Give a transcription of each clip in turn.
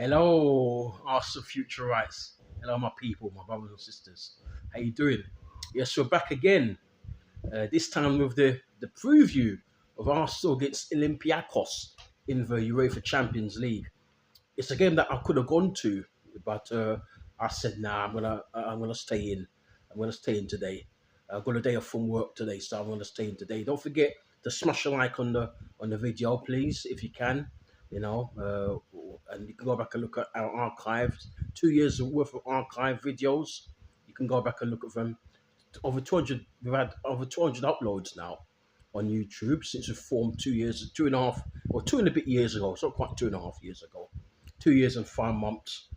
Hello, Arsenal future rights. Hello, my people, my brothers and sisters. How you doing? Yes, we're back again. This time with the preview of Arsenal against Olympiakos in the UEFA Champions League. It's a game that I could have gone to, but I said, nah, I'm gonna stay in. I'm gonna stay in today. I've got a day off from work today, so I'm gonna stay in today. Don't forget to smash a like on the video, please, if you can. And you can go back and look at our archives. 2 years worth of archive videos. You can go back and look at them. Over 200. We've had over 200 uploads now on YouTube since we formed 2 years, 2.5, or 2 and a bit years ago. It's not quite 2.5 years ago. 2 years and 5 months.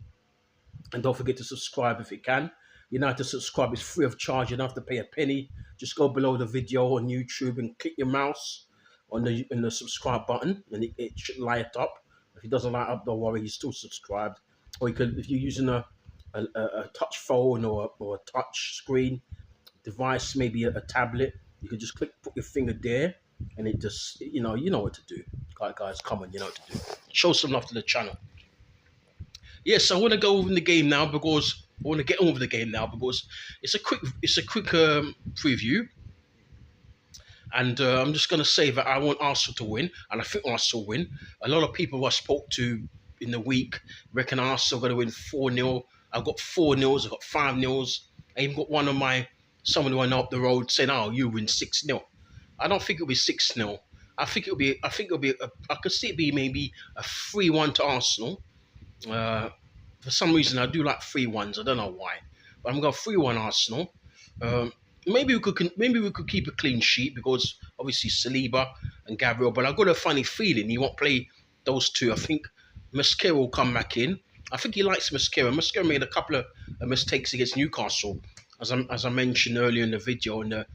And don't forget to subscribe if you can. You know how to subscribe. It's free of charge. You don't have to pay a penny. Just go below the video on YouTube and click your mouse on the subscribe button, and it should light up. If it doesn't light up, don't worry. You're still subscribed. Or you could, if you're using a touch phone or a touch screen device, maybe a tablet, you can just put your finger there, and it just you know what to do. Guys, come on, you know what to do. Show some love to the channel. Yes, I want to go over the game now because I want to get on with the game now because it's a quick preview, and I'm just going to say that I want Arsenal to win, and I think Arsenal win. A lot of people I spoke to in the week reckon Arsenal are going to win 4-0. I've got 4-0s, I've got 5-0s. I even got one of someone who I know up the road saying, "Oh, you win 6-0." I don't think it'll be 6-0. I could see it be maybe a 3-1 to Arsenal. For some reason, I do like 3-1s. I don't know why, but I'm going 3-1 Arsenal. Maybe we could keep a clean sheet because obviously Saliba and Gabriel. But I've got a funny feeling he won't play those two. I think Mascara will come back in. I think he likes Mascara. Mascara made a couple of mistakes against Newcastle, as I mentioned earlier in the video in the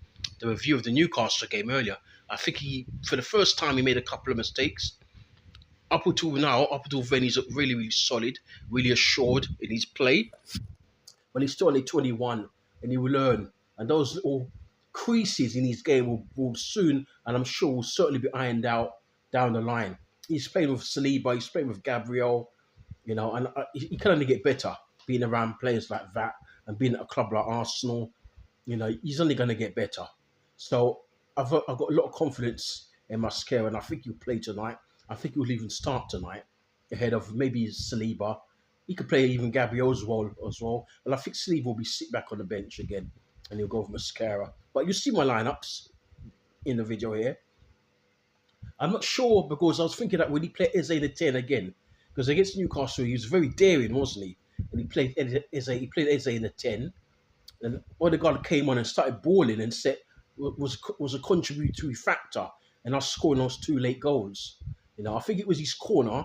review of the Newcastle game earlier. I think for the first time, he made a couple of mistakes. Up until then, he's really, really solid, really assured in his play. But he's still only 21, and he will learn. And those little creases in his game will soon, and I'm sure will certainly be ironed out down the line. He's playing with Saliba, he's playing with Gabriel, and he can only get better being around players like that and being at a club like Arsenal. He's only going to get better. So I've got a lot of confidence in Mascara, and I think he'll play tonight. I think he'll even start tonight ahead of maybe Saliba. He could play even Gabriel as well. And I think Saliba will be sit back on the bench again, and he'll go with Mascara. But you see my lineups in the video here. I'm not sure because I was thinking that when he played Eze in the 10 again, because against Newcastle he was very daring, wasn't he? And he played Eze in the 10, and Odegaard came on and started balling and was a contributory factor in us scoring those 2 late goals. I think it was his corner.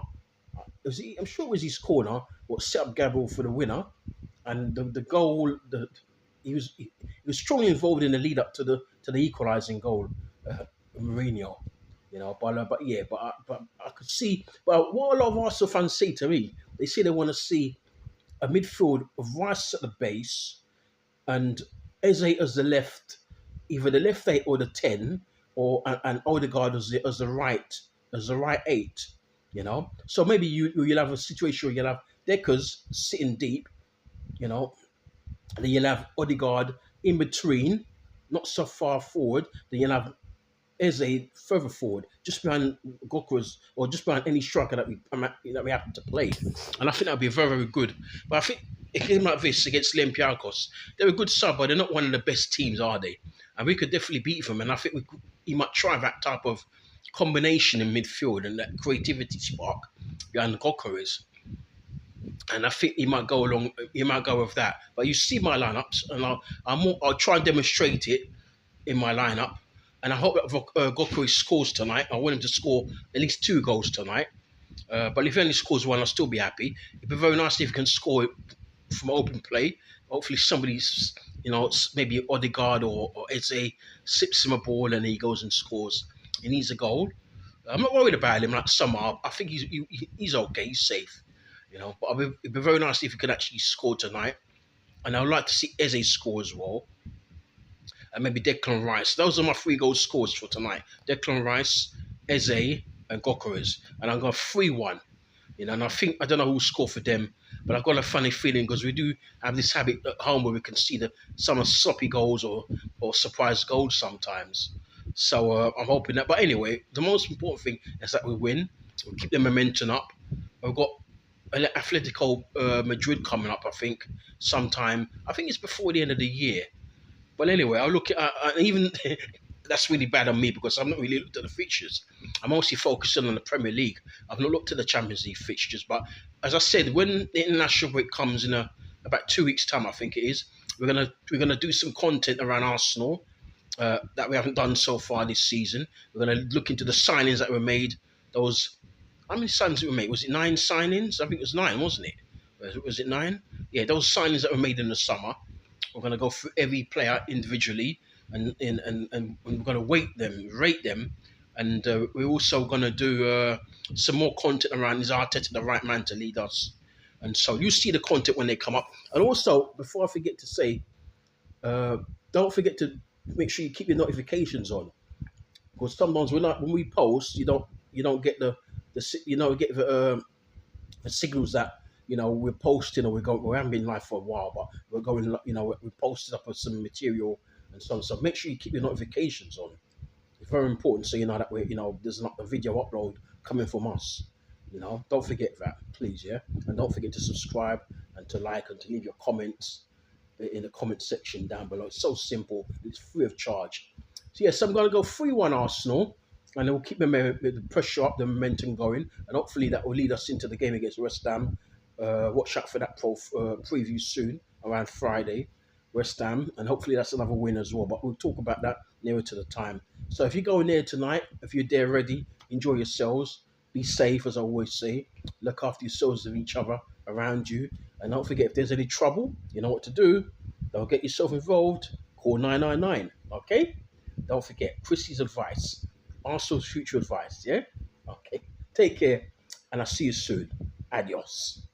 I'm sure it was his corner what set up Gabriel for the winner, and the goal. He was strongly involved in the lead up to the equalising goal, Mourinho. But I could see. But what a lot of Arsenal fans say to me, they say they want to see a midfield of Rice at the base and Eze as the left, either the left 8 or the 10, and Odegaard as the right 8. So maybe you'll have a situation where you'll have Deckers sitting deep, and then you'll have Odegaard in between, not so far forward. Then you'll have Eze further forward, just behind Gokras or just behind any striker that we happen to play. And I think that'd be very, very good. But I think a game like this against Olympiakos, they're a good side, but they're not one of the best teams, are they? And we could definitely beat them. And I think he might try that type of combination in midfield and that creativity spark behind Gokras. And I think he might go with that. But you see my lineups, and I'll try and demonstrate it in my lineup. And I hope that Gokras scores tonight. I want him to score at least 2 goals tonight. But if he only scores 1, I'll still be happy. It'd be very nice if he can score it from open play. Hopefully somebody's, maybe Odegaard or Eze sips him a ball and he goes and scores. He needs a goal. I'm not worried about him like some are. I think he's okay. He's safe. But it'd be very nice if he could actually score tonight. And I would like to see Eze score as well. And maybe Declan Rice. Those are my 3 goal scores for tonight. Declan Rice, Eze, and Gokras. And I'm going 3-1. And I think I don't know who scored for them, but I've got a funny feeling because we do have this habit at home where we can see some of sloppy goals or surprise goals sometimes. So I'm hoping that. But anyway, the most important thing is that we win. We keep the momentum up. We've got Atletico Madrid coming up. I think sometime. I think it's before the end of the year. But anyway, I'll look at even that's really bad on me because I've not really looked at the fixtures. I'm mostly focusing on the Premier League. I've not looked at the Champions League fixtures. But as I said, when the international break comes in about 2 weeks' time, I think it is, we're gonna do some content around Arsenal that we haven't done so far this season. We're gonna look into the signings that were made. Those How many signings did we make? Was it 9 signings? I think it was nine, wasn't it? Was it nine? Yeah, those signings that were made in the summer. We're going to go through every player individually, and we're going to rate them, and we're also going to do some more content around is Arteta the right man to lead us, and so you see the content when they come up. And also, before I forget to say, don't forget to make sure you keep your notifications on because sometimes when we post, you don't get get the signals that we're posting or we haven't been live for a while, but we're going we posted up with some material and so on. So make sure you keep your notifications on. It's very important so you know that there's not a video upload coming from us. Don't forget that, please, yeah. And don't forget to subscribe and to like and to leave your comments in the comment section down below. It's so simple. It's free of charge. So yes, I'm going to go 3-1 Arsenal, and it will keep the pressure up, the momentum going, and hopefully that will lead us into the game against West Ham. Watch out for that preview soon, around Friday, West Ham, and hopefully that's another win as well. But we'll talk about that nearer to the time. So if you go in there tonight, if you're there ready, enjoy yourselves. Be safe, as I always say. Look after yourselves and each other around you. And don't forget, if there's any trouble, you know what to do. Don't get yourself involved. Call 999. Okay? Don't forget, Chrissy's advice. Arsenal's future advice, yeah? Okay. Take care, and I'll see you soon. Adios.